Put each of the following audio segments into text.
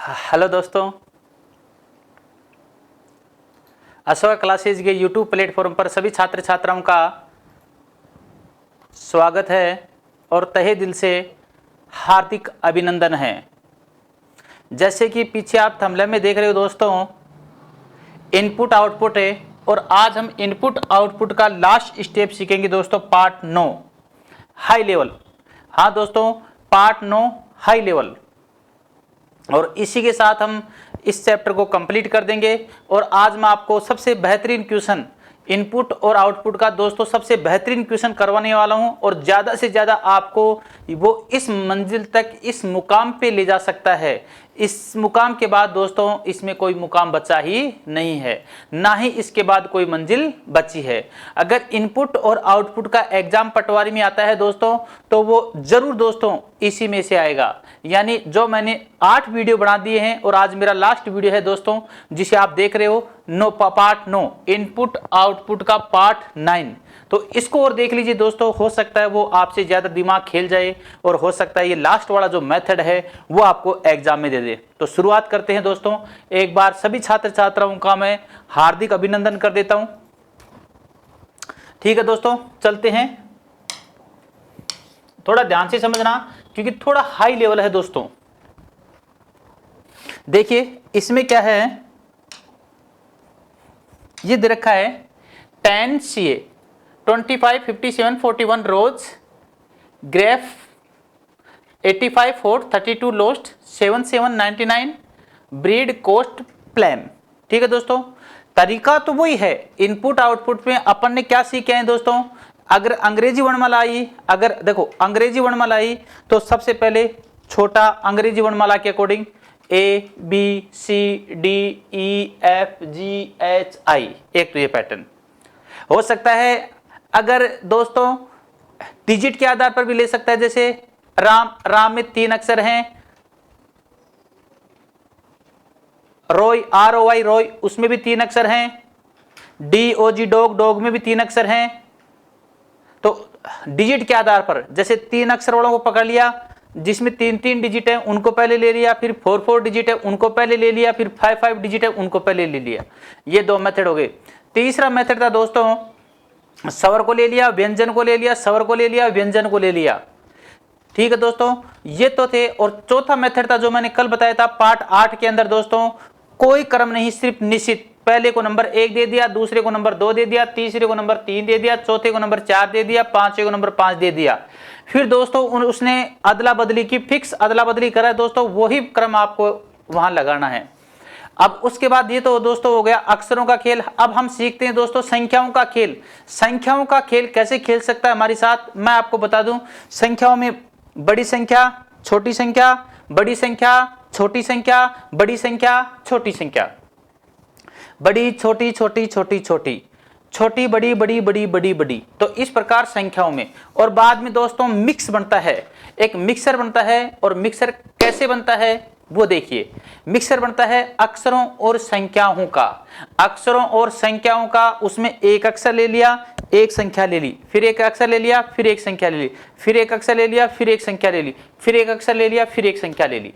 Hello दोस्तों, Ashoka classes के YouTube platform पर सभी छात्र छात्राओं का स्वागत है और तहे दिल से हार्दिक अभिनंदन है। जैसे कि पीछे आप थंबनेल में देख रहे हो दोस्तों, इनपुट आउटपुट है और आज हम इनपुट आउटपुट का लास्ट स्टेप सीखेंगे दोस्तों, पार्ट 9 हाई लेवल। हाँ दोस्तों, पार्ट 9 हाई लेवल। और इसी के साथ हम इस चैप्टर को कंप्लीट कर देंगे। और आज मैं आपको सबसे बेहतरीन क्वेश्चन इनपुट और आउटपुट का दोस्तों सबसे बेहतरीन क्वेश्चन करवाने वाला हूं और ज़्यादा से ज़्यादा आपको वो इस मंजिल तक, इस मुकाम पे ले जा सकता है। इस मुकाम के बाद दोस्तों इसमें कोई मुकाम बचा ही नहीं है, ना ही इसके बाद कोई मंजिल बची है। अगर इनपुट और आउटपुट का एग्जाम पटवारी में आता है दोस्तों, तो वो जरूर दोस्तों इसी में से आएगा। यानी जो मैंने 8 वीडियो बना दिए हैं और आज मेरा लास्ट वीडियो है दोस्तों, जिसे आप देख रहे हो पार्ट 9 इनपुट आउटपुट का पार्ट 9। तो इसको और देख लीजिए दोस्तों, हो सकता है वो आपसे ज्यादा दिमाग खेल जाए और हो सकता है ये लास्ट वाला जो मेथड है वो आपको एग्जाम में दे दे। तो शुरुआत करते हैं दोस्तों। एक बार सभी छात्र छात्राओं का मैं हार्दिक अभिनंदन कर देता हूं। ठीक है दोस्तों, चलते हैं। थोड़ा ध्यान से समझना क्योंकि थोड़ा हाई लेवल है दोस्तों। देखिए इसमें क्या है, ये दे रखा है 10 CA 25 57 41 रोज ग्रेफ 85 4 32 लोस्ट 7 7 99 ब्रीड कोस्ट प्लैम। ठीक है दोस्तों, तरीका तो वही है। इनपुट आउटपुट में अपन ने क्या सीखे हैं दोस्तों, अगर अंग्रेजी वर्णमाला आई, अगर देखो अंग्रेजी वर्णमाला आई तो सबसे पहले छोटा अंग्रेजी वर्णमाला के अकॉर्डिंग ABCDEFGHI, एक तो ये पैटर्न हो सकता है। अगर दोस्तों डिजिट के आधार पर भी ले सकता है, जैसे राम में 3 अक्षर हैं, रोय ROY रोय उसमें भी 3 अक्षर हैं, DOG डॉग डॉग में भी 3 अक्षर हैं। तो डिजिट के आधार पर जैसे 3 अक्षर वालों को पकड़ लिया, जिसमें 3 डिजिट है उनको पहले ले लिया, फिर 4 डिजिट है उनको पहले ले लिया, फिर 5 डिजिट है उनको पहले ले लिया। ये 2 मेथड हो गए। तीसरा मेथड था दोस्तों, स्वर को ले लिया, व्यंजन को ले लिया, स्वर को ले लिया, व्यंजन को ले लिया। ठीक है दोस्तों, ये तो थे। और चौथा मेथड था जो मैंने कल बताया था पार्ट 8 के अंदर दोस्तों, कोई क्रम नहीं, सिर्फ निश्चित। पहले को नंबर 1 दे दिया, दूसरे को नंबर 2 दे दिया, तीसरे को नंबर 3 दे दिया, चौथे को नंबर 4 दे दिया, पांचवे को नंबर 5 दे दिया। फिर दोस्तों उसने अदला बदली की, फिक्स अदला बदली करा दोस्तों, वही क्रम आपको वहां लगाना है। अब उसके बाद ये तो दोस्तों हो गया अक्षरों का खेल। अब हम सीखते हैं दोस्तों संख्याओं का खेल। संख्याओं का खेल कैसे खेल सकता है हमारे साथ, मैं आपको बता दूं। संख्याओं में बड़ी संख्या, छोटी संख्या, बड़ी संख्या, छोटी संख्या, बड़ी संख्या, छोटी संख्या, बड़ी छोटी छोटी छोटी छोटी, छोटी बड़ी बड़ी बड़ी बड़ी बड़ी। तो इस प्रकार संख्याओं में। और बाद में दोस्तों मिक्स बनता है, एक मिक्सर बनता है। और मिक्सर कैसे बनता है वो देखिए। मिक्सर बनता है अक्षरों और संख्याओं का, अक्षरों और संख्याओं का। उसमें एक अक्षर ले लिया, एक संख्या ले ली, फिर एक अक्षर ले लिया, फिर एक संख्या ले ली, फिर एक अक्षर ले लिया, फिर एक संख्या ले ली, फिर एक अक्षर ले लिया, फिर एक संख्या ले ली।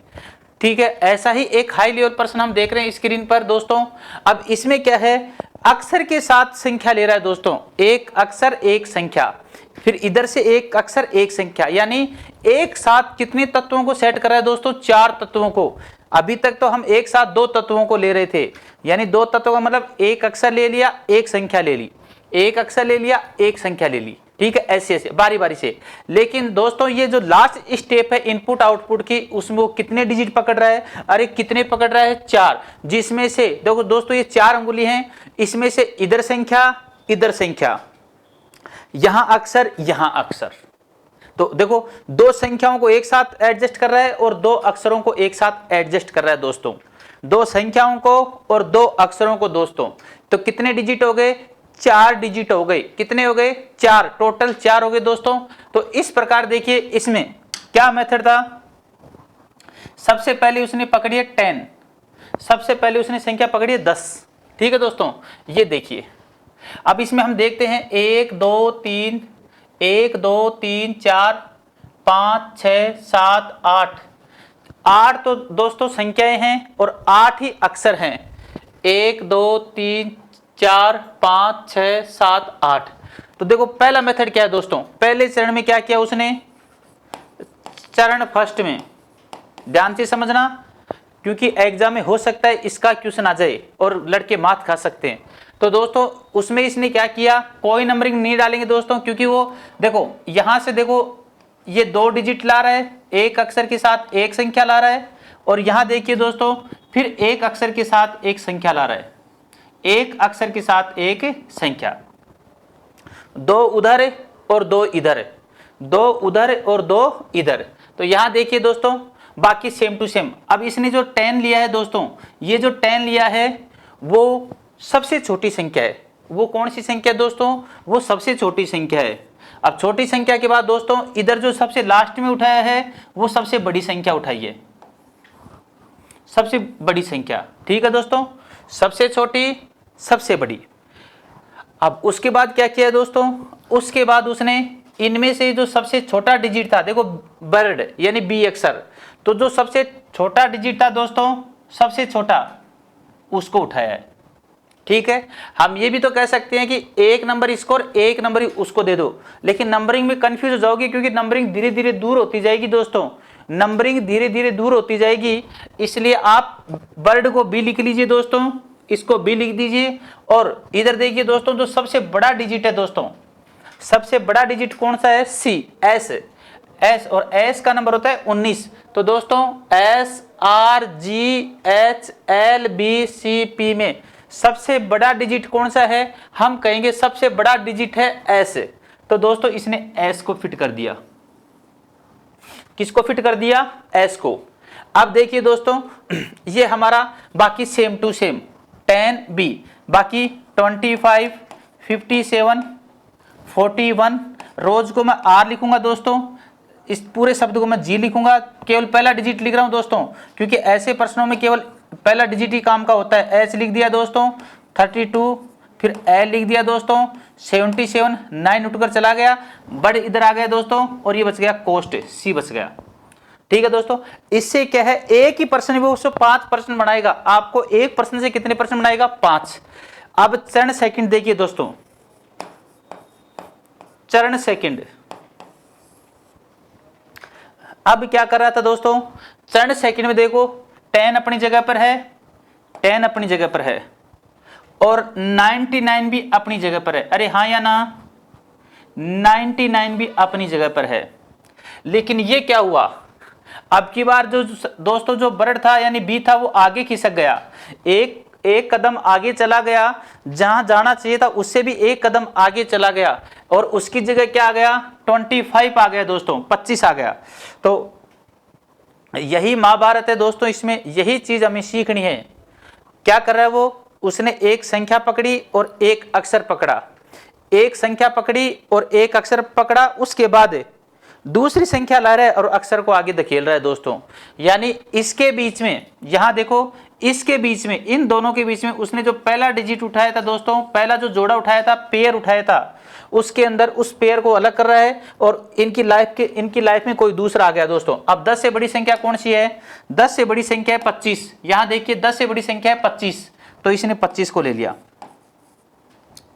ठीक है, ऐसा ही एक हाई लेवल प्रश्न हम देख रहे हैं स्क्रीन पर दोस्तों। अब इसमें क्या है, अक्षर के साथ संख्या ले रहा है दोस्तों, एक अक्षर एक संख्या, फिर इधर से एक अक्षर एक संख्या, यानी एक साथ कितने तत्वों को सेट कर रहा है दोस्तों, 4 तत्वों को। अभी तक तो हम एक साथ 2 तत्वों को ले रहे थे, यानी 2 तत्वों का मतलब एक अक्षर ले लिया, एक संख्या ले ली, एक अक्षर ले लिया, एक संख्या ले ली। ठीक है, ऐसे ऐसे बारी बारी से। लेकिन दोस्तों ये जो लास्ट स्टेप है इनपुट आउटपुट की, उसमें वो कितने डिजिट पकड़ रहा है, अरे कितने पकड़ रहा है, 4। जिसमें से देखो दोस्तों ये 4 अंगुली हैं, इसमें से इधर संख्या, इधर संख्या, यहां अक्षर, यहां अक्षर। तो देखो 2 संख्याओं को एक साथ एडजस्ट कर रहा है और 2 अक्षरों को एक साथ एडजस्ट कर रहा है दोस्तों, 2 संख्याओं को और 2 अक्षरों को दोस्तों। तो कितने डिजिट हो गए, 4 डिजिट हो गए। कितने हो गए, 4, टोटल 4 हो गए दोस्तों। तो इस प्रकार देखिए इसमें क्या मेथड था, सबसे पहले उसने पकड़ी है 10, सबसे पहले उसने संख्या पकड़ी है 10। ठीक है दोस्तों, ये देखिए। अब इसमें हम देखते हैं 1 2 3 1 2 3 4 5 6 7 8 8 तो दोस्तों संख्याएं हैं और 8 ही अक्षर हैं। 1 2 3 4 5 6 7 8। तो देखो पहला मेथड क्या है दोस्तों, पहले चरण में क्या किया उसने, चरण फर्स्ट में, ध्यान से समझना क्योंकि एग्जाम में हो सकता है इसका क्वेश्चन आ जाए और लड़के मात खा सकते हैं। तो दोस्तों उसमें इसने क्या किया, कोई नंबरिंग नहीं डालेंगे दोस्तों, क्योंकि वो देखो यहां से देखो ये 2 डिजिट ला रहा है, एक अक्षर के साथ एक संख्या ला रहा है, और यहां देखिए दोस्तों फिर एक अक्षर के साथ एक संख्या ला रहा है, एक अक्षर के साथ एक संख्या, 2 उधर और 2 इधर, 2 उधर और 2 इधर। तो यहां देखिए दोस्तों बाकी सेम टू सेम। अब इसने जो 10 लिया है दोस्तों, ये जो 10 लिया है वो सबसे छोटी संख्या है। वो कौन सी संख्या है दोस्तों, वो सबसे छोटी संख्या है। अब छोटी संख्या के बाद दोस्तों इधर जो सबसे लास्ट में उठाया है वो सबसे बड़ी संख्या उठाई है, सबसे बड़ी संख्या। ठीक है दोस्तों, सबसे छोटी सबसे बड़ी। अब उसके बाद क्या किया दोस्तों, उसके बाद उसने इनमें से जो सबसे छोटा डिजिट था, देखो बर्ड यानी बी अक्षर, तो जो सबसे छोटा डिजिट था दोस्तों, सबसे छोटा उसको उठाया है। ठीक है, हम ये भी तो कह सकते हैं कि एक नंबर इसको और एक नंबर उसको दे दो, लेकिन नंबरिंग में कंफ्यूज हो जाओगे क्योंकि नंबरिंग धीरे धीरे दूर होती जाएगी दोस्तों, नंबरिंग धीरे धीरे दूर होती जाएगी। इसलिए आप बर्ड को बी लिख लीजिए दोस्तों, इसको बी लिख दीजिए, और इधर देखिए दोस्तों जो सबसे बड़ा डिजिट है दोस्तों, सबसे बड़ा डिजिट कौन सा है, सी, एस, एस, और एस का नंबर होता है 19। तो दोस्तों S R G H L B C P में सबसे बड़ा डिजिट कौन सा है, हम कहेंगे सबसे बड़ा डिजिट है एस। तो दोस्तों इसने एस को फिट कर दिया, किसको फिट कर दिया, एस को। अब देखिए दोस्तों ये हमारा बाकी सेम टू सेम 10 बी, बाकी 25 57 41, रोज को मैं आर लिखूंगा दोस्तों, इस पूरे शब्द को मैं जी लिखूंगा, केवल पहला डिजिट लिख रहा हूं दोस्तों क्योंकि ऐसे प्रश्नों में केवल पहला डिजिट ही काम का होता है। एच लिख दिया दोस्तों 32, फिर एल लिख दिया दोस्तों 77, 9 उठकर चला गया, बड़ इधर आ गया दोस्तों, और ये बच गया कोस्ट, सी बच गया। ठीक है दोस्तों, इससे क्या है, एक ही प्रश्न वो उससे 5 प्रश्न बनाएगा, आपको एक प्रश्न से कितने प्रश्न बनाएगा, 5। अब चरण सेकंड देखिए दोस्तों, चरण सेकंड अब क्या कर रहा था दोस्तों, चरण सेकंड में देखो 10 अपनी जगह पर है, 10 अपनी जगह पर है, और 99 भी अपनी जगह पर है। अरे हाँ या ना, 99 भी अपनी जगह पर है। लेकिन ये क्या हुआ, अब की बार जो दोस्तों जो बर्ड था यानी बी था वो आगे खिसक गया, एक कदम आगे चला गया, जहां जाना चाहिए था उससे भी एक कदम आगे चला गया, और उसकी जगह क्या आ गया, 25 आ गया दोस्तों, 25 आ गया। तो यही महाभारत है दोस्तों, इसमें यही चीज हमें सीखनी है। क्या कर रहा है वो, उसने एक संख्या पकड़ी और एक अक्षर पकड़ा, एक संख्या पकड़ी और एक अक्षर पकड़ा, उसके बाद दूसरी संख्या ला रहा है और अक्षर को आगे धकेल रहा है दोस्तों। यानी इसके बीच में, यहां देखो इसके बीच में, इन दोनों के बीच में उसने जो पहला डिजिट उठाया था दोस्तों, पहला जो जोड़ा उठाया था, पेयर उठाया था, उसके अंदर उस पेयर को अलग कर रहा है, और इनकी लाइफ में कोई दूसरा आ गया दोस्तों। अब 10 से बड़ी संख्या कौन सी है, 10 से बड़ी संख्या है 25, यहां देखिए 10 से बड़ी संख्या है 25, तो इसने 25 को ले लिया।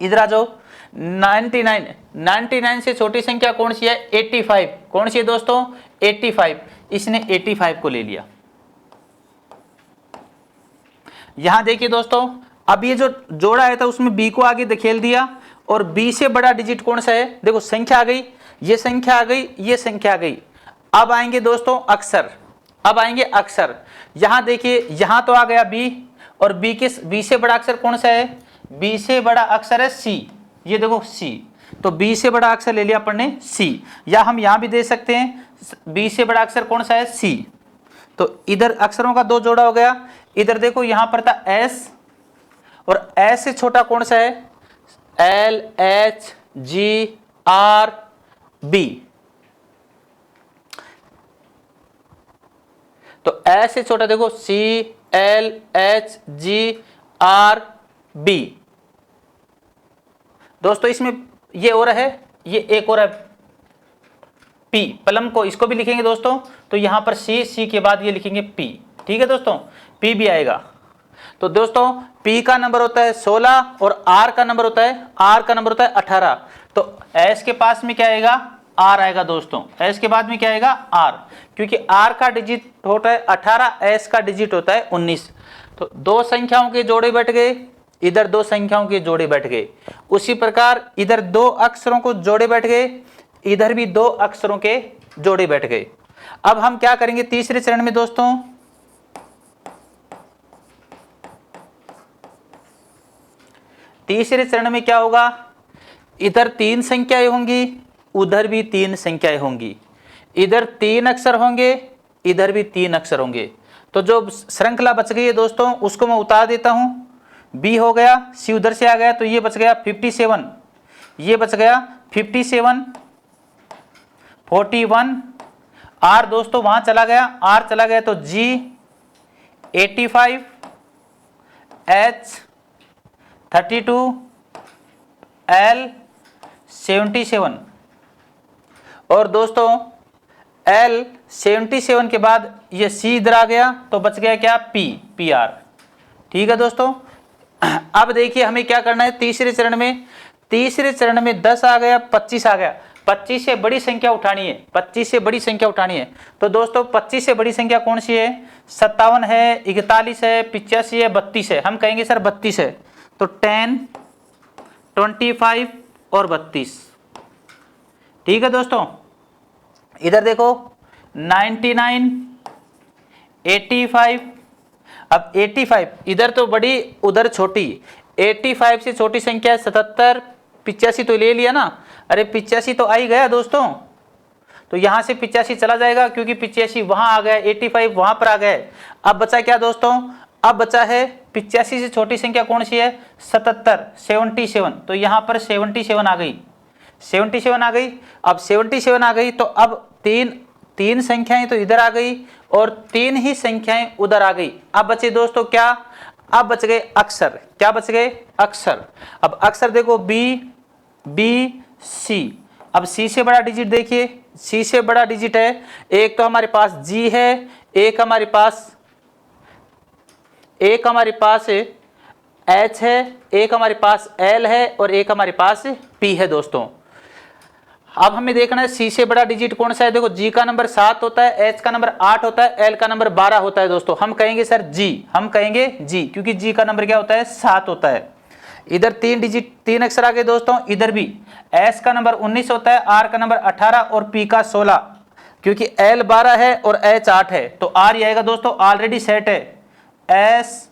इधर आ जाओ, 99 से छोटी संख्या कौन सी है, 85, कौन सी है दोस्तों, 85, इसने 85 को ले लिया। यहां देखिए दोस्तों, अब ये जो जोड़ा है था उसमें बी को आगे धकेल दिया, और बी से बड़ा डिजिट कौन सा है, देखो संख्या आ गई, ये संख्या आ गई, ये संख्या आ गई। अब आएंगे दोस्तों अक्षर, अब आएंगे अक्षर। यहां देखिए यहां तो आ गया बी, और बी से बड़ा अक्षर कौन सा है, बी से बड़ा अक्षर है सी, ये देखो सी, तो बी से बड़ा अक्षर ले लिया अपन ने सी, या हम यहां भी दे सकते हैं बी से बड़ा अक्षर कौन सा है, सी। तो इधर अक्षरों का 2 जोड़ा हो गया। इधर देखो यहां पर था एस, और एस से छोटा कौन सा है, L H G R B, तो एस से छोटा देखो C L H G R B. दोस्तों इसमें ये और है, ये एक और है, P, प्लम को इसको भी लिखेंगे दोस्तों, तो यहां पर C के बाद ये लिखेंगे P। ठीक है दोस्तों, P भी आएगा। तो दोस्तों P का नंबर होता है 16 और R का नंबर होता है 18। तो S के पास में क्या आएगा, R आएगा दोस्तों। S के बाद में क्या आएगा, R, क्योंकि R का डिजिट होता है 18, S का डिजिट होता है 19। तो दो संख्याओं के जोड़े बैठ गए, इधर दो संख्याओं के जोड़े बैठ गए। उसी प्रकार इधर दो अक्षरों को जोड़े बैठ गए, इधर भी दो अक्षरों के जोड़े बैठ गए। अब हम क्या करेंगे तीसरे चरण में दोस्तों, तीसरे चरण में क्या होगा, इधर 3 संख्याएं होंगी, उधर भी 3 संख्याएं होंगी, इधर 3 अक्षर होंगे, इधर भी 3 अक्षर होंगे। तो जो श्रृंखला बच गई है दोस्तों उसको मैं उतार देता हूं। B हो गया, C उधर से आ गया, तो ये बच गया 57, ये बच गया 57, 41, R दोस्तों वहां चला गया, R चला गया तो G 85, H 32, L 77, और दोस्तों L 77 के बाद ये C इधर आ गया, तो बच गया क्या, PR। ठीक है दोस्तों, अब देखिए हमें क्या करना है तीसरे चरण में। तीसरे चरण में 10 आ गया, 25 आ गया, 25 से बड़ी संख्या उठानी है, 25 से बड़ी संख्या उठानी है। तो दोस्तों 25 से बड़ी संख्या कौन सी है, 57 है, 41 है, 85 है, 32 है। हम कहेंगे सर 32 है, तो 10, 25 और 32। ठीक है दोस्तों, इधर देखो 99, 85, अब 85 इधर तो बड़ी उधर छोटी, 85 से छोटी संख्या 77, 85 तो ले लिया ना, अरे 85 तो आ ही गया दोस्तों, तो यहां से 85 चला जाएगा क्योंकि 85 वहां आ गया, 85 वहां पर आ गए। अब बचा क्या दोस्तों, अब बचा है 85 से छोटी संख्या कौन सी है, 77, 77, तो यहां पर 77 आ गई, 77 आ गई। अब 77 आ गई तो अब तीन संख्याएं तो इधर आ गई और 3 ही संख्याएं उधर आ गई। अब बचे दोस्तों क्या, अब बच गए अक्षर। क्या बच गए, अक्षर। अब अक्षर देखो B, C। अब C से बड़ा डिजिट देखिए, C से बड़ा डिजिट है, एक तो हमारे पास G है, एक हमारे पास H है, एक हमारे पास L है और एक हमारे पास P है दोस्तों। अब हमें देखना है C से बड़ा डिजिट कौन सा है। देखो G का नंबर 7 होता है, H का नंबर 8 होता है, L का नंबर 12 होता है दोस्तों। हम कहेंगे सर G, हम कहेंगे G, क्योंकि G का नंबर क्या होता है, 7 होता है। इधर 3 डिजिट 3 अक्षर आ गए दोस्तों, इधर भी S का नंबर 19 होता है, R का नंबर 18 और P का 16, क्योंकि L 12 है और H 8 है, तो R ही आएगा दोस्तों, ऑलरेडी सेट है। S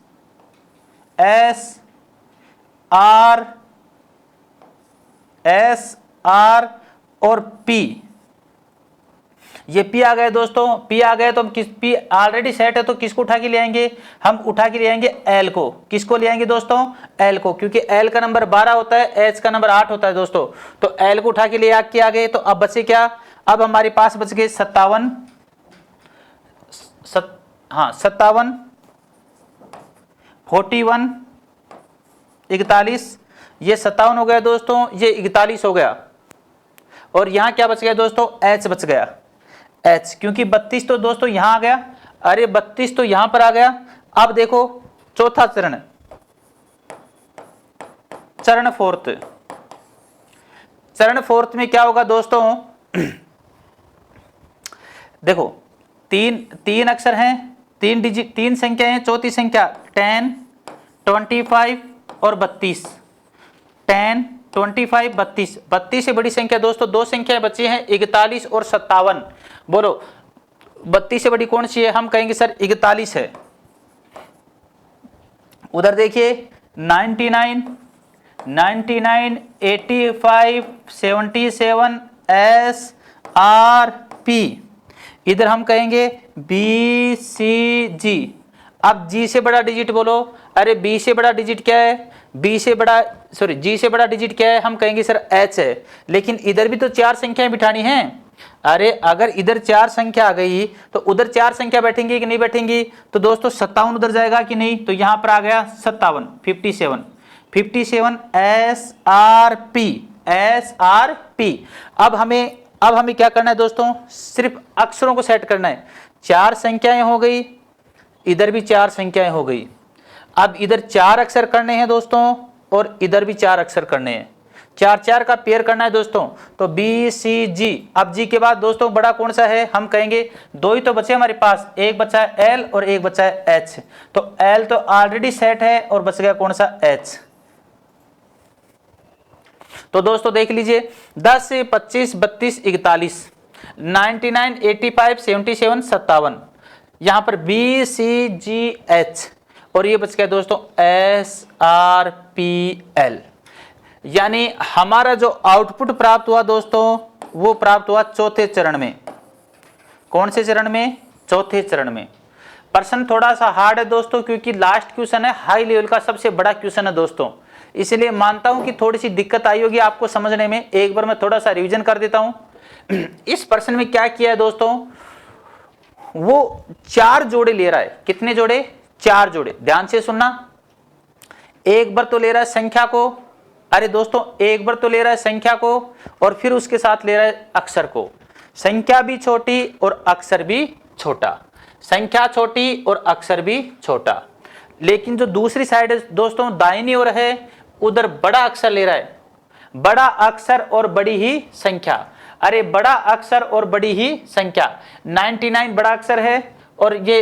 R और P, ये P आ गए दोस्तों, P आ गए तो हम P ऑलरेडी सेट है, तो किसको उठा के ले आएंगे, हम उठा के ले आएंगे L को। किसको ले आएंगे दोस्तों, L को, क्योंकि L का नंबर 12 होता है, H का नंबर 8 होता है दोस्तों, तो L को उठा के ले आके आ गए। तो अब बचे क्या, अब हमारे पास बच गए 57, 41, 41, ये 57 हो गया दोस्तों, ये 41 हो गया, और यहां क्या बच गया दोस्तों, H बच गया, H, क्योंकि 32 तो दोस्तों यहां आ गया, अरे 32 तो यहां पर आ गया। अब देखो चौथा चरण फोर्थ में क्या होगा दोस्तों, देखो तीन अक्षर हैं, 3 डिजिट 3 संख्या हैं, चौथी संख्या 10, 25 और 32, 10, 25, 32, 32 से बड़ी संख्या दोस्तों दो संख्याएं बची हैं, 41 और 57। बोलो 32 से बड़ी कौन सी है, हम कहेंगे सर 41 है। उधर देखिए 99, 85, 77, S R P, इधर हम कहेंगे B C G। अब G से बड़ा डिजिट बोलो, अरे B से बड़ा डिजिट क्या है, G से बड़ा डिजिट क्या है, हम कहेंगे सर H है। लेकिन इधर भी तो 4 संख्याएं बिठानी हैं, अरे अगर इधर 4 संख्या आ गई तो उधर 4 संख्या बैठेंगी कि नहीं बैठेंगी, तो दोस्तों 57 उधर जाएगा कि नहीं, तो यहां पर आ गया 57, 57 S R P। अब हमें अब हमें क्या करना है दोस्तों, सिर्फ अक्षरों को सेट करना है। 4 संख्याएं हो गई, इधर भी 4 संख्याएं हो गई। अब इधर 4 अक्षर करने हैं दोस्तों और इधर भी 4 अक्षर करने हैं। 4 4 का पेयर करना है दोस्तों। तो बी सी जी, अब जी के बाद दोस्तों बड़ा कौन सा है, हम कहेंगे 2 ही तो बचे हमारे पास, एक बचा है एल और एक बचा है एच। तो एल तो ऑलरेडी सेट है और बच गया कौन सा, एच। तो दोस्तों देख लीजिए 10, 25, 32, 41, 99, 85, 77, 57, यहां पर बी सी जी एच और ये बच गया दोस्तों एस आर पी एल। यानी हमारा जो आउटपुट प्राप्त हुआ दोस्तों वो प्राप्त हुआ चौथे चरण में। कौन से चरण में, चौथे चरण में। प्रश्न थोड़ा सा हार्ड है दोस्तों क्योंकि लास्ट क्वेश्चन है, हाई लेवल का सबसे बड़ा क्वेश्चन है दोस्तों, इसलिए मानता हूं कि थोड़ी सी दिक्कत आई होगी आपको समझने में। एक बार मैं थोड़ा सा रिवीजन कर देता हूं। इस प्रश्न में क्या किया है दोस्तों, वो 4 जोड़े ले रहा है। कितने जोड़े, 4 जोड़े, ध्यान से सुनना। एक बार तो ले रहा है संख्या को, अरे दोस्तों एक बार तो ले रहा है संख्या को और फिर उसके साथ ले रहा है अक्षर को। संख्या भी छोटी और अक्षर भी छोटा, संख्या छोटी और अक्षर भी छोटा। लेकिन जो दूसरी साइड है दोस्तों दाहिनी ओर है, उधर बड़ा अक्षर ले रहा है, बड़ा अक्षर और बड़ी ही संख्या। अरे बड़ा अक्षर और बड़ी ही संख्या, 99 बड़ा अक्षर है और ये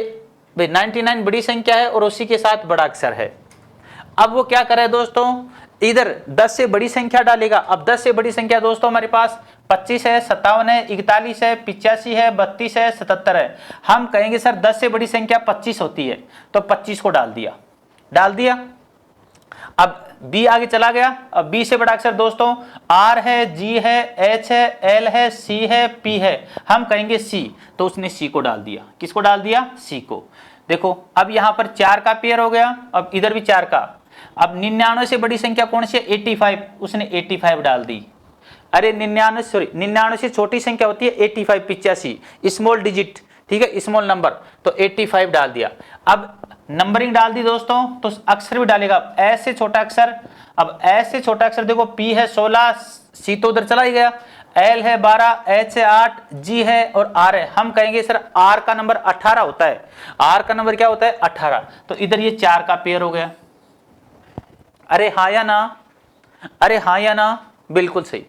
99 बड़ी संख्या है और उसी के साथ बड़ा अक्षर है। अब वो क्या करे दोस्तों, इधर 10 से बड़ी संख्या डालेगा। अब 10 से बड़ी संख्या दोस्तों हमारे पास 25 है, 57 है, 41 है, 85 है, 32 है, 77 है। हम कहेंगे सर 10 से बड़ी संख्या 25 होती है, तो 25 को डाल दिया। अब बी आगे चला गया। अब बी से बड़ा अक्षर दोस्तों आर है, जी है, एच है, एल है, सी है, पी है, हम कहेंगे सी, तो उसने सी को डाल दिया। किसको डाल दिया, सी को। देखो अब यहां पर 4 का पेयर हो गया, अब इधर भी 4 का। अब 99 से बड़ी संख्या कौन सी है, 85, उसने 85 डाल दी। अरे 99 से छोटी संख्या होती है 85, 85, स्मॉल डिजिट, ठीक है, स्मॉल नंबर, तो 85 डाल दिया। अब नंबरिंग डाल दी दोस्तों, तो अक्षर भी डालेगा। एस से छोटा अक्षर, अब एस से छोटा अक्षर देखो पी है 16, सी तो उधर चला ही गया, एल है 12, एच है 8, जी है और आर है। हम कहेंगे सर आर का नंबर 18 होता है। आर का नंबर क्या होता है, 18। तो इधर ये 4 का पेयर हो गया। अरे हाँ या ना, अरे हाँ या ना, बिल्कुल सही।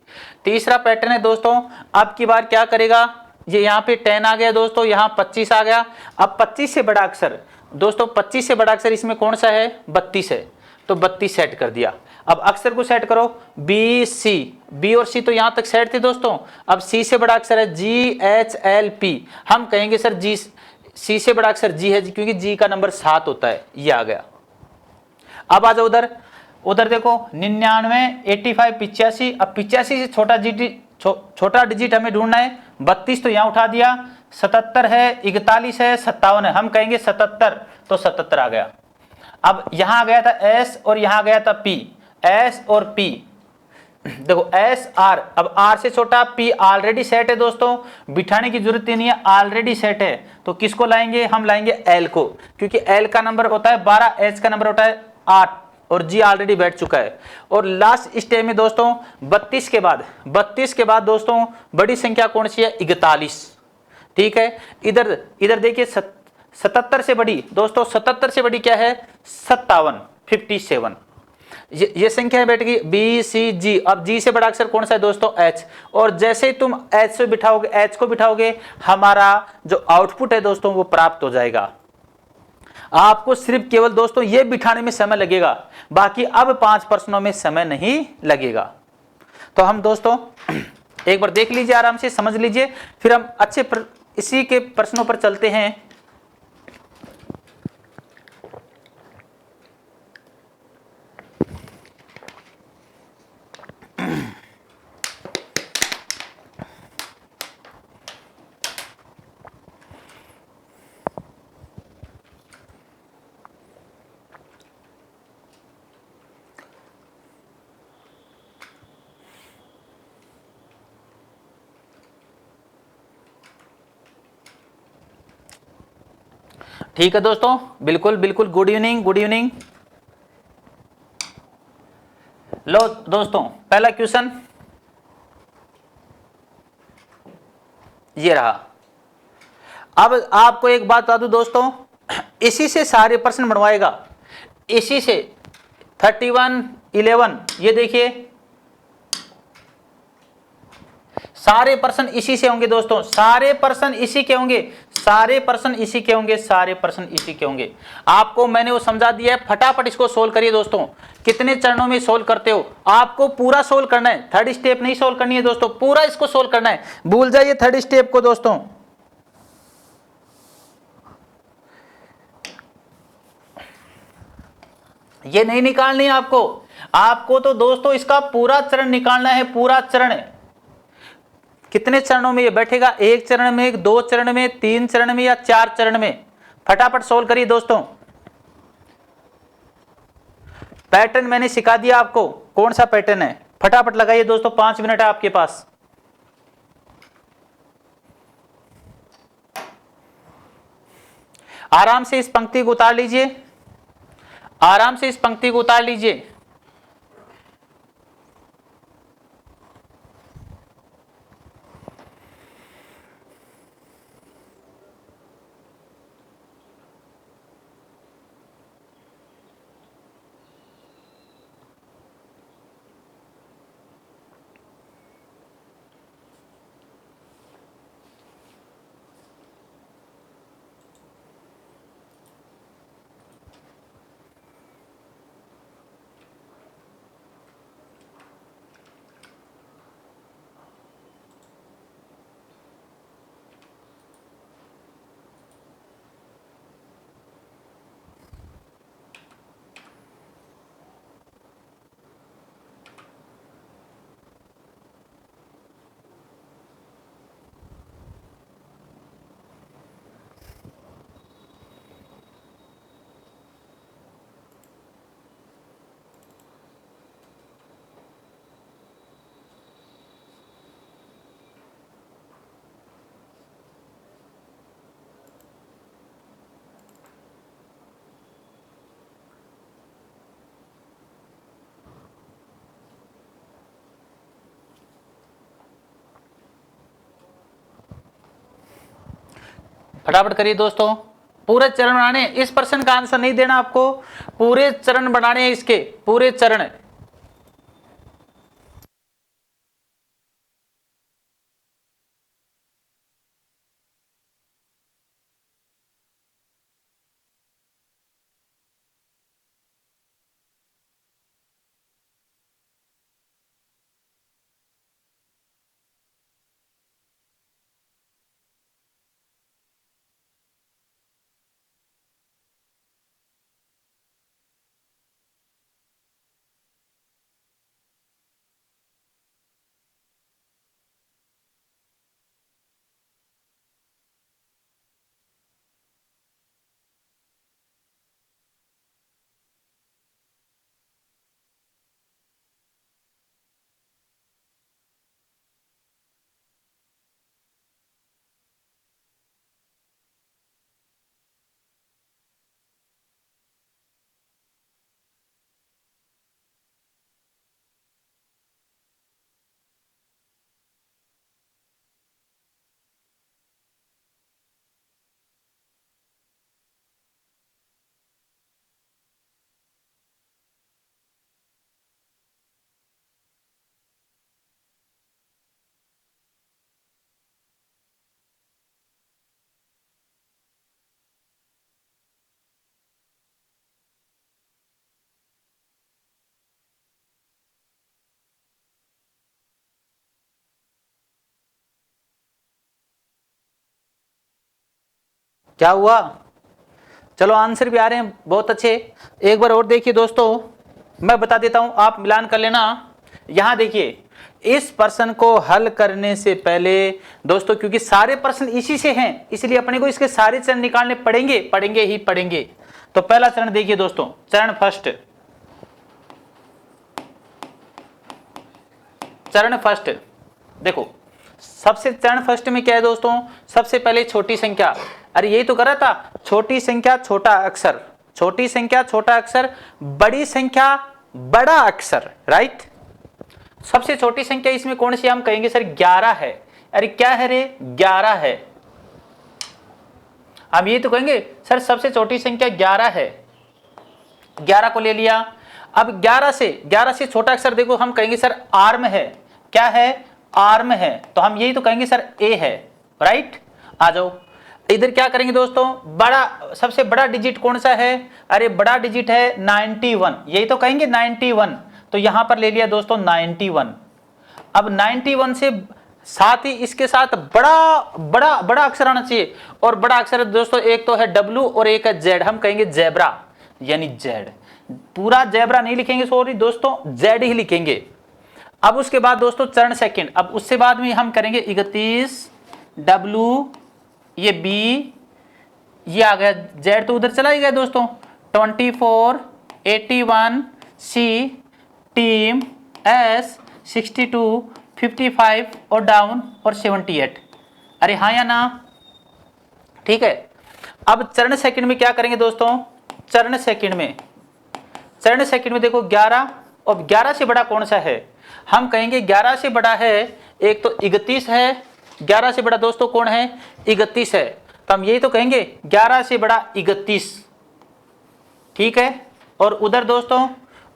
तीसरा पैटर्न है दोस्तों, अब की बार क्या करेगा, ये यहाँ पे 10 आ गया दोस्तों, यहाँ 25 आ गया। अब 25 से बड़ा अक्षर दोस्तों, 25 से बड़ा अक्षर इसमें कौन सा है, 32 है, तो 32 सेट कर दिया। अब अक्षर को सेट करो, बी सी, बी और सी तो यहां तक सेट थे दोस्तों। अब सी से बड़ा अक्षर है जी एच एल पी, हम कहेंगे सर जी, सी से बड़ा अक्षर जी है क्योंकि जी का नंबर 7 होता है, ये आ गया। अब आ जाओ उधर देखो 99, 85, 85। अब 85 से छोटा डिजिट हमें ढूंढना है। 32 तो यहां उठा दिया, 77 है, 41 है, 57 है, हम कहेंगे 77, तो 77 आ गया। अब यहां गया था एस और यहां गया था पी, एस और पी, देखो एस आर। अब आर से छोटा पी ऑलरेडी सेट है दोस्तों, बिठाने की जरूरत ही नहीं है, ऑलरेडी सेट है। तो किसको लाएंगे, हम लाएंगे एल को, क्योंकि एल का नंबर होता है 12, एच का नंबर होता है 8 और जी ऑलरेडी बैठ चुका है। और लास्ट स्टेज में दोस्तों 32 के बाद दोस्तों बड़ी संख्या कौन सी है, 41, ठीक है। इधर देखिए 77 से बड़ी दोस्तों, 77 से बड़ी क्या है, 57, 57। ये संख्या बैठ गई बी सी जी। अब जी से बड़ा अक्षर कौन सा है दोस्तों, एच। और जैसे ही तुम एच से बिठाओगे, एच को बिठाओगे, हमारा जो आउटपुट है दोस्तों वो प्राप्त हो जाएगा। आपको सिर्फ केवल दोस्तों ये बिठाने में समय लगेगा, बाकी अब 5 प्रश्नों में समय नहीं लगेगा। तो हम दोस्तों एक बार देख लीजिए, आराम से समझ लीजिए, फिर हम इसी के प्रश्नों पर चलते हैं। ठीक है दोस्तों, बिल्कुल बिल्कुल, गुड इवनिंग, गुड इवनिंग। लो दोस्तों पहला क्वेश्चन, ये रहा। अब आपको एक बात बता दूं दोस्तों, इसी से सारे प्रश्न बनवाएगा, इसी से 31, 11, ये देखिए सारे प्रश्न इसी से होंगे दोस्तों, सारे प्रश्न इसी के होंगे, सारे प्रश्न इसी के होंगे, सारे प्रश्न इसी के होंगे। आपको मैंने वो समझा दिया है, फटाफट इसको सोल्व करिए दोस्तों। कितने चरणों में सोल्व करते हो, आपको पूरा सोल्व करना है, थर्ड स्टेप नहीं सोल्व करनी है दोस्तों, पूरा इसको सोल्व करना है, भूल जाइए थर्ड स्टेप को दोस्तों। ये नहीं निकालनी है आपको, आपको तो दोस्तों इसका पूरा चरण निकालना है, पूरा चरण। कितने चरणों में ये बैठेगा, एक चरण में, दो चरण में, तीन चरण में या चार चरण में, फटाफट सोल्व करिए दोस्तों। पैटर्न मैंने सिखा दिया आपको, कौन सा पैटर्न है, फटाफट लगाइए दोस्तों, 5 मिनट है आपके पास। आराम से इस पंक्ति को उतार लीजिए, आराम से इस पंक्ति को उतार लीजिए। फटाफट करिए दोस्तों, पूरे चरण बनाने, इस प्रश्न का आंसर नहीं देना आपको, पूरे चरण बनाने हैं इसके, पूरे चरण। क्या हुआ, चलो आंसर भी आ रहे हैं, बहुत अच्छे। एक बार और देखिए दोस्तों, मैं बता देता हूं, आप मिलान कर लेना। यहां देखिए, इस प्रश्न को हल करने से पहले दोस्तों, क्योंकि सारे प्रश्न इसी से हैं, इसलिए अपने को इसके सारे चरण निकालने पड़ेंगे, पढ़ेंगे ही पढ़ेंगे। तो पहला चरण देखिए दोस्तों, चरण फर्स्ट, चरण फर्स्ट देखो, सबसे चरण फर्स्ट में क्या है दोस्तों, सबसे पहले छोटी संख्या, अरे यही तो कर रहा था, छोटी संख्या छोटा अक्षर, छोटी संख्या छोटा अक्षर, बड़ी संख्या बड़ा अक्षर, राइट। सबसे छोटी संख्या इसमें कौन सी हम कहेंगे सर, 11 है, अरे क्या है रे, 11 है। हम ये तो कहेंगे सर सबसे छोटी संख्या 11 है, 11 को ले लिया। अब 11 से छोटा अक्षर देखो, हम कहेंगे सर आर्म है। क्या है, आर्म है, तो हम यही तो कहेंगे सर ए है, राइट। आ जाओ इधर, क्या करेंगे दोस्तों, बड़ा, सबसे बड़ा डिजिट कौन सा है, अरे बड़ा डिजिट है 91, यही तो कहेंगे 91, तो यहां पर ले लिया दोस्तों 91। अब 91 से साथ ही इसके साथ बड़ा बड़ा बड़ा अक्षर आना चाहिए, और बड़ा अक्षर दोस्तों एक तो है W और एक है Z, हम कहेंगे जेब्रा, यानी Z। पूरा जेब्रा नहीं लिखेंगे, सॉरी दोस्तों, Z ही लिखेंगे। अब उसके बाद दोस्तों चरण सेकंड, अब उससे बाद में हम करेंगे 31, W, ये B, ये आ गया Z, तो उधर चला ही गया दोस्तों, 24, 81, C, टीम, S, 62, 55 और डाउन और 78। अरे हाँ या ना, ठीक है। अब चरण सेकंड में क्या करेंगे दोस्तों, चरण सेकंड में देखो 11, और 11 से बड़ा कौन सा है, हम कहेंगे 11 से बड़ा है, एक तो 31 है, 11 से बड़ा दोस्तों कौन है, 31 है, तो हम यही तो कहेंगे 11 से बड़ा 31, ठीक है। और उधर दोस्तों,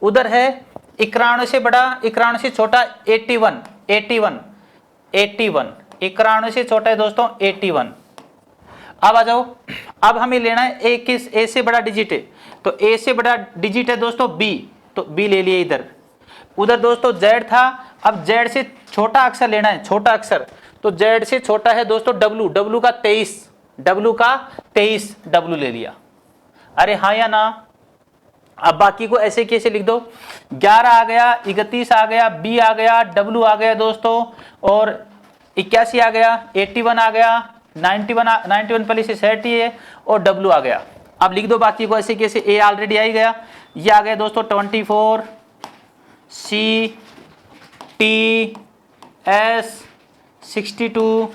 उधर है 91 से बड़ा, 91 से छोटा 81, 81, 81, 91 से छोटा है दोस्तों 81। अब आ जाओ, अब हमें लेना है ए, किस ए से बड़ा डिजिट है, तो ए से बड़ा डिजिट है दोस्तों बी, तो बी ले लिए इधर। उधर दोस्तों जेड था, अब जेड से छोटा अक्षर लेना है, छोटा अक्षर, तो जेड से छोटा है दोस्तों डब्लू, डब्लू का 23, डब्लू ले लिया। अरे हाँ या ना, अब बाकी को ऐसे कैसे लिख दो, 11 आ गया, 31 आ गया, बी आ गया, डब्लू आ गया दोस्तों, और 81 आ गया, 81 आ गया, 91 पहले से सेट ही है, और डब्लू आ गया। अब लिख दो बाकी को ऐसे कैसे, ए ऑलरेडी आ ही गया, ये आ गया दोस्तों 24, सी, टी, एस, 62,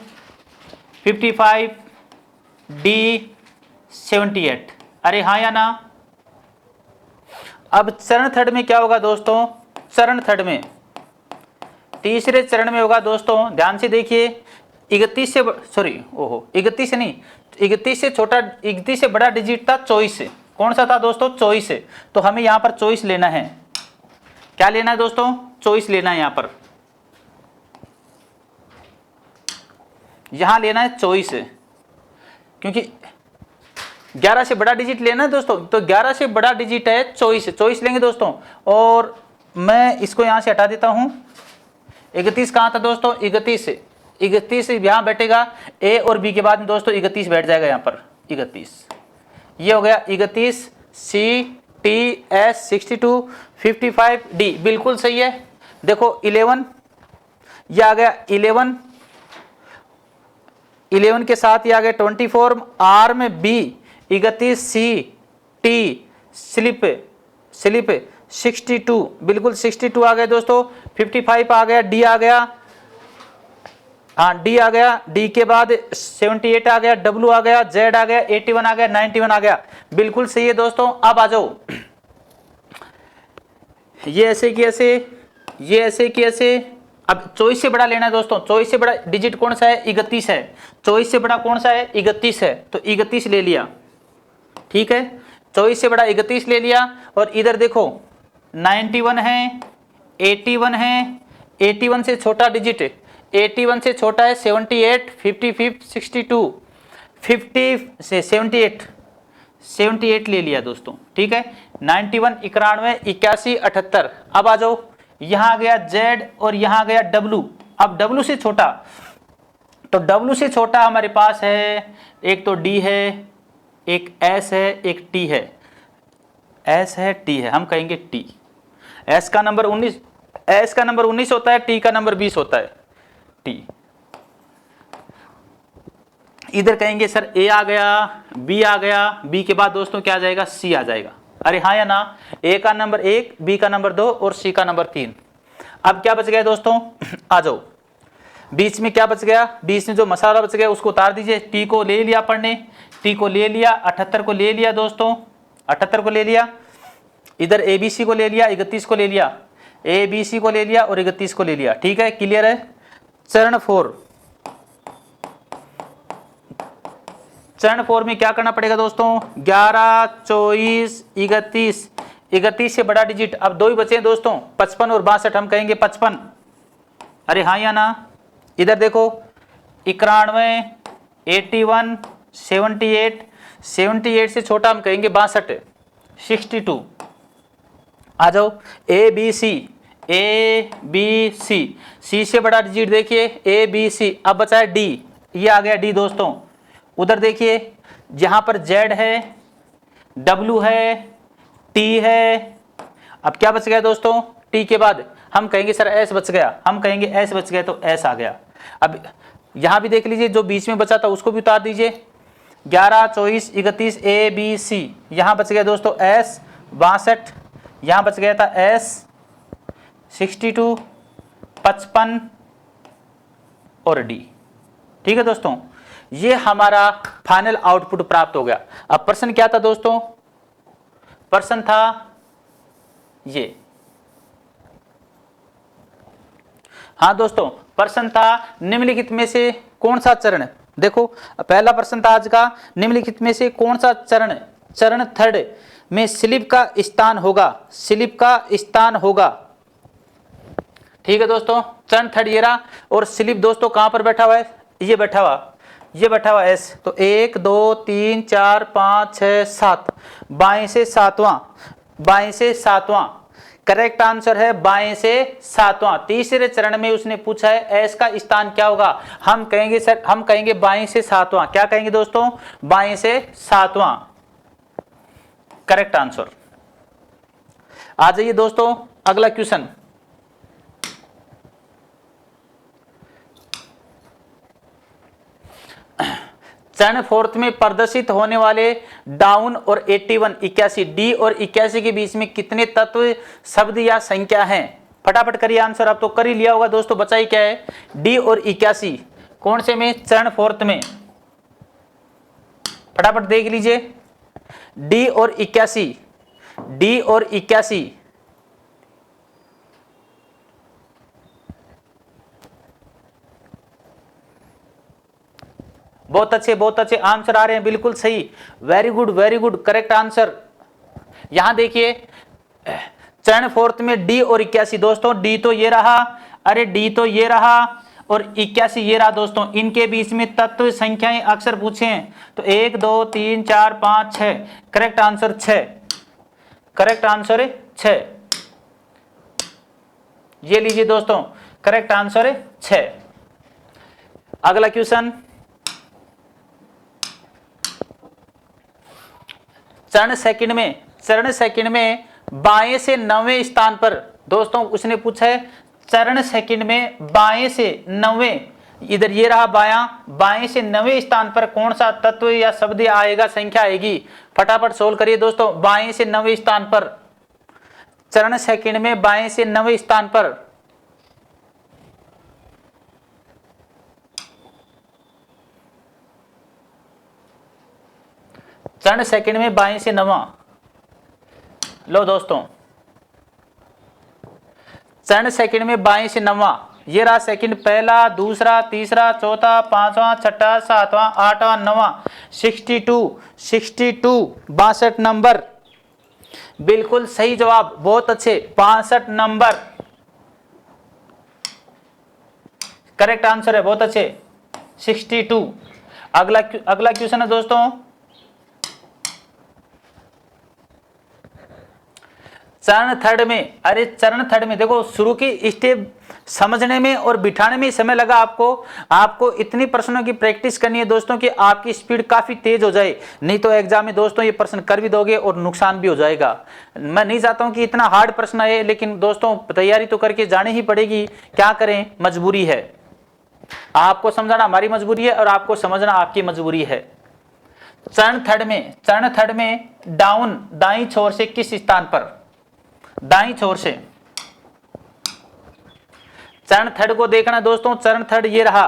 55, डी, 78। अरे हाँ या ना। अब चरण थर्ड में क्या होगा दोस्तों, चरण थर्ड में, तीसरे चरण में होगा दोस्तों, ध्यान से देखिए, 31 से सॉरी ओहो 31 से नहीं, 31 से छोटा, 31 से बड़ा डिजिट था 24, कौन सा था दोस्तों, 24, तो हमें यहाँ पर 24 लेना है। क्या लेना है दोस्तों, 24 लेना है, यहाँ पर यहां लेना है 24, क्योंकि 11 से बड़ा डिजिट लेना है दोस्तों, तो 11 से बड़ा डिजिट है 24 लेंगे दोस्तों। और मैं इसको यहां से हटा देता हूं, 31 कहां था दोस्तों, 31 यहां बैठेगा, ए और बी के बाद में दोस्तों 31 बैठ जाएगा यहां पर, 31 ये हो गया 31, सी, टी, एस, 62, 55, डी, बिल्कुल सही है। देखो 11, ये आ गया 11 के साथ ये आ गया 24, आर में बी, 31, सी, टी, स्लिप 62, बिल्कुल 62 आ गया दोस्तों, 55 आ गया, डी आ गया, हाँ डी आ गया, डी के बाद 78 आ गया, डब्ल्यू आ गया, जेड आ गया, 81 आ गया, 91 आ गया, बिल्कुल सही है दोस्तों। अब आ जाओ, ये ऐसे कि ऐसे, ये ऐसे कि ऐसे। अब 24 से बड़ा लेना है दोस्तों, 24 से बड़ा डिजिट कौन सा है, 31 है, 24 से बड़ा कौन सा है, 31 है, तो 31 ले लिया, ठीक है, 24 से बड़ा 31 ले लिया। और इधर देखो 91 है, 81 है, 81 से छोटा डिजिट, 81 से छोटा है 78, 55, 62, 50 से 78 ले लिया दोस्तों, ठीक है, 91, 91, 81, 78। अब आ जाओ, यहां आ गया Z और यहां आ गया W। अब W से छोटा, तो W से छोटा हमारे पास है, एक तो D है, एक S है, एक T है, S है, T है, हम कहेंगे T। S का नंबर 19 होता है, T का नंबर 20 होता है, T। इधर कहेंगे सर A आ गया, B आ गया, B के बाद दोस्तों क्या आ जाएगा, C आ जाएगा। अरे हाँ या ना, A का नंबर 1, B का नंबर 2 और C का नंबर 3। अब क्या बच गया दोस्तों, आ जाओ, बीच में क्या बच गया, बीच में जो मसाला बच गया उसको उतार दीजिए। T को ले लिया पढ़ने, T को ले लिया, 78 को ले लिया दोस्तों, 78 को ले लिया, इधर ABC को ले लिया, 31 को ले लिया, ABC को ले लिया और 31 को ले लिया, ठीक है, क्लियर है। चरण 4, चरण 4 में क्या करना पड़ेगा दोस्तों, 11, 24, 31, 31 से बड़ा डिजिट, अब दो ही बचे हैं दोस्तों, 55 और 62, हम कहेंगे 55। अरे हाँ या ना, इधर देखो 91, 81, 78, 78 से छोटा हम कहेंगे 62, 62। आ जाओ A B C, A B C, सी से बड़ा डिजिट देखिए ए बी सी, अब बचा है डी, ये आ गया डी दोस्तों। उधर देखिए जहां पर जेड है, डब्ल्यू है, टी है, अब क्या बच गया दोस्तों, टी के बाद हम कहेंगे सर एस बच गया, हम कहेंगे एस बच गया तो एस आ गया। अब यहां भी देख लीजिए जो बीच में बचा था उसको भी उतार दीजिए, 11, 24, 31 ए बी सी, यहां बच गया दोस्तों एस 62, यहां बच गया था एस 62, 55 और डी। ठीक है दोस्तों, ये हमारा फाइनल आउटपुट प्राप्त हो गया। अब प्रश्न क्या था दोस्तों, प्रश्न था ये, हाँ दोस्तों प्रश्न था निम्नलिखित में से कौन सा चरण, देखो पहला प्रश्न था आज का, निम्नलिखित में से कौन सा चरण, चरण थर्ड में स्लिप का स्थान होगा, स्लिप का स्थान होगा। ठीक है दोस्तों, चरण थर्ड ये रहा, और स्लिप दोस्तों कहां पर बैठा हुआ है, ये बैठा हुआ, ये बैठा हुआ एस, तो 1, 2, 3, 4, 5, 6, 7, बाएं से सातवां, बाएं से सातवां, करेक्ट आंसर है बाएं से सातवां। तीसरे चरण में उसने पूछा है एस का स्थान क्या होगा, हम कहेंगे सर, हम कहेंगे बाएं से सातवां, क्या कहेंगे दोस्तों, बाएं से सातवां, करेक्ट आंसर। आ जाइए दोस्तों अगला क्वेश्चन, चरण फोर्थ में प्रदर्शित होने वाले डाउन और 81, 81, डी और 81 के बीच में कितने तत्व, शब्द या संख्या हैं। फटाफट करिए आंसर, अब तो कर ही लिया होगा दोस्तों, बचा ही क्या है, डी और 81 कौन से में, चरण फोर्थ में, फटाफट देख लीजिए, डी और 81, डी और 81, बहुत अच्छे आंसर आ रहे हैं, बिल्कुल सही, वेरी गुड करेक्ट आंसर। यहां देखिए चरण फोर्थ में डी और 81 दोस्तों, डी तो ये रहा, अरे डी तो ये रहा और 81 ये रहा दोस्तों, इनके बीच में तत्व संख्याएं अक्सर पूछे हैं, तो 1, 2, 3, 4, 5, 6, करेक्ट आंसर 6, करेक्ट आंसर है 6, ये लीजिए दोस्तों करेक्ट आंसर है 6। अगला क्वेश्चन, चरण सेकंड में बाएं से 9वें स्थान पर दोस्तों उसने पूछा है, चरण सेकंड में बाएं से 9वें, इधर ये रहा बायां, बाएं से 9वें स्थान पर कौन सा तत्व या शब्द आएगा, संख्या आएगी, फटाफट सोल्व करिए दोस्तों। बाएं से 9वें स्थान पर, चरण सेकंड में बाएं से 9वें स्थान पर, चरण सेकंड में बाएं से 9वां, लो दोस्तों चरण सेकंड में बाएं से 9वां, ये रहा सेकंड, पहला, दूसरा, तीसरा, चौथा, पांचवा, छठा, सातवां, आठवां, 9वां, 62, 62 नंबर, बिल्कुल सही जवाब, बहुत अच्छे, 62 नंबर करेक्ट आंसर है, बहुत अच्छे 62। अगला क्वेश्चन है दोस्तों, चरण थर्ड में देखो, शुरू की स्टेप समझने में और बिठाने में समय लगा आपको इतनी प्रश्नों की प्रैक्टिस करनी है दोस्तों कि आपकी स्पीड काफी तेज हो जाए, नहीं तो एग्जाम में दोस्तों ये प्रश्न कर भी दोगे और नुकसान भी हो जाएगा। मैं नहीं चाहता हूं कि इतना हार्ड प्रश्न आए, लेकिन दोस्तों तैयारी तो करके जानी ही पड़ेगी, क्या करें, मजबूरी है, आपको समझाना हमारी मजबूरी है और आपको समझना आपकी मजबूरी है। चरण थर्ड में डाउन दाईं छोर से किस स्थान पर, दाईं छोर से, चरण थर्ड को देखना दोस्तों, चरण थर्ड ये रहा,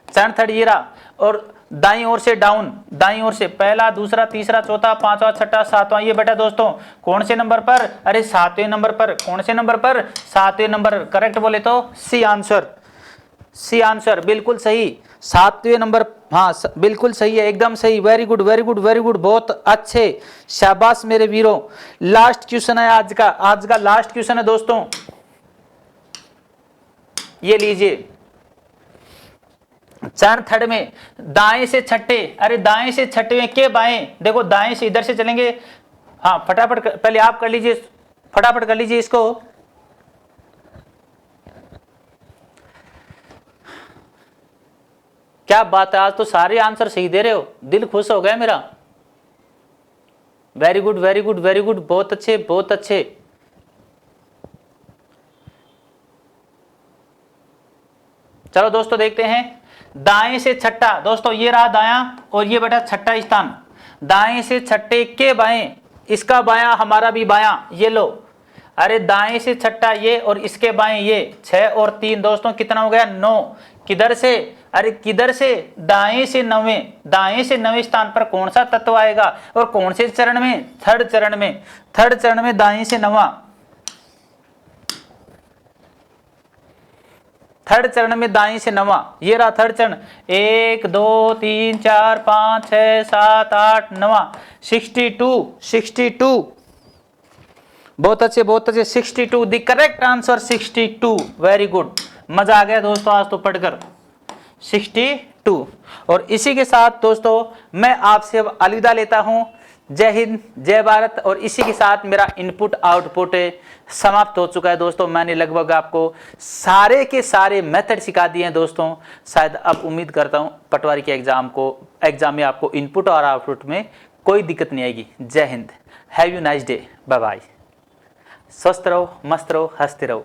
चरण थर्ड ये रहा, और दाईं ओर से डाउन, दाईं ओर से पहला, दूसरा, तीसरा, चौथा, पांचवा, छठा, सातवां, ये बेटा दोस्तों कौन से नंबर पर, अरे 7वें नंबर पर, कौन से नंबर पर, 7वें नंबर, करेक्ट बोले तो सी आंसर, सी आंसर बिल्कुल सही, 7वें नंबर, हाँ बिल्कुल सही है, एकदम सही, very good very good very good, बहुत अच्छे, शाबाश मेरे वीरों। लास्ट क्वेश्चन है आज का लास्ट क्वेश्चन है दोस्तों, ये लीजिए। चरण थर्ड में दाएं से छठे, अरे दाएं से छठे में के बाएं, देखो दाएं से इधर से चलेंगे, हाँ फटाफट पहले आप कर लीजिए, फटाफट कर लीजिए इसको। क्या बात है, आज तो सारे आंसर सही दे रहे हो, दिल खुश हो गया मेरा। Very good very good very good, बहुत अच्छे बहुत अच्छे। चलो दोस्तों देखते हैं, दाएं से छठा, दोस्तों ये रहा दायां और ये बेटा छठा स्थान, दाएं से छठे के बाएं, इसका बायां हमारा भी बायां, ये लो, अरे दाएं से छठा ये और इसके बाएं ये, 6 और 3 दोस्तों कितना हो गया 9, किधर से, अरे किधर से, दाएं से 9वें, दाएं से 9वें स्थान पर कौन सा तत्व आएगा और कौन से चरण में, थर्ड चरण में, थर्ड चरण में दाएं से 9वां, थर्ड चरण में दाएं से 9वां, ये रहा थर्ड चरण, 1 2 3 4 5 6 7 8 9वां, 62, बहुत अच्छे 62, the correct answer 62, very good, मजा आ गया दोस्तों आज तो पढ़कर, 62। और इसी के साथ दोस्तों मैं आपसे अब अलविदा लेता हूं, जय हिंद जय भारत। और इसी के साथ मेरा इनपुट आउटपुट समाप्त हो चुका है दोस्तों, मैंने लगभग आपको सारे के सारे मेथड सिखा दिए हैं दोस्तों। शायद अब उम्मीद करता हूं पटवारी के एग्जाम में आपको इनपुट और आउटपुट में कोई दिक्कत नहीं आएगी। जय Hind, have you nice day, bye bye, स्वस्थ रहो, मस्त रहो, हंसते रहो।